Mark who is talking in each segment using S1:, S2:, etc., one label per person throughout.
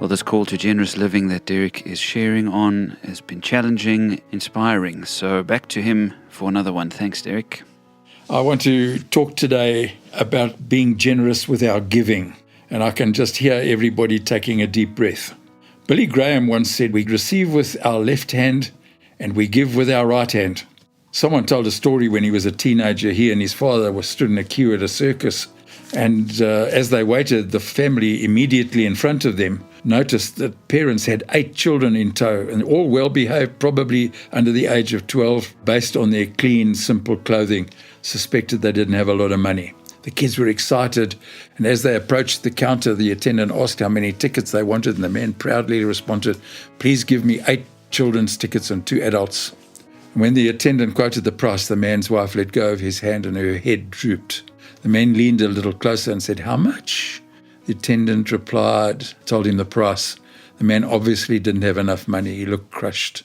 S1: Well, this call to generous living that Derek is sharing on has been challenging, inspiring. So back to him for another one. Thanks, Derek.
S2: I want to talk today about being generous with our giving, and I can just hear everybody taking a deep breath. Billy Graham once said, "We receive with our left hand and we give with our right hand." Someone told a story when he was a teenager. He and his father were stood in a queue at a circus, and as they waited, the family immediately in front of them noticed that parents had 8 children in tow, and all well-behaved, probably under the age of 12, based on their clean, simple clothing, suspected they didn't have a lot of money. The kids were excited, and as they approached the counter, the attendant asked how many tickets they wanted, and the man proudly responded, "Please give me 8 children's tickets and 2 adults." And when the attendant quoted the price, the man's wife let go of his hand and her head drooped. The man leaned a little closer and said, "How much?" The attendant replied, told him the price. The man obviously didn't have enough money. He looked crushed.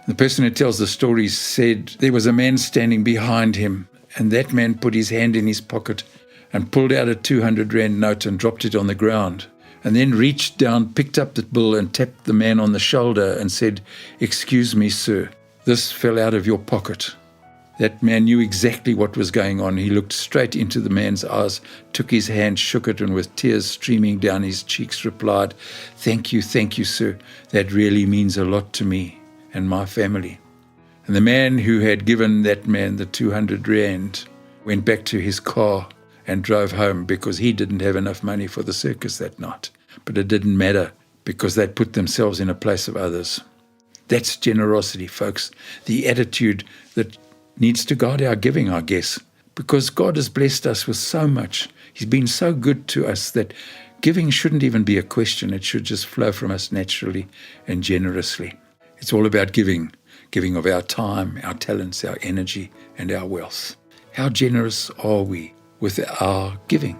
S2: The person who tells the story said there was a man standing behind him, and that man put his hand in his pocket and pulled out a 200 Rand note and dropped it on the ground, and then reached down, picked up the bill and tapped the man on the shoulder and said, "Excuse me, sir, this fell out of your pocket." That man knew exactly what was going on. He looked straight into the man's eyes, took his hand, shook it, and with tears streaming down his cheeks replied, thank you, sir. That really means a lot to me and my family." And the man who had given that man the 200 Rand went back to his car and drove home because he didn't have enough money for the circus that night. But it didn't matter because they'd put themselves in a place of others. That's generosity, folks. The attitude that needs to guide our giving, I guess, because God has blessed us with so much. He's been so good to us that giving shouldn't even be a question. It should just flow from us naturally and generously. It's all about giving of our time, our talents, our energy, and our wealth. How generous are we with our giving?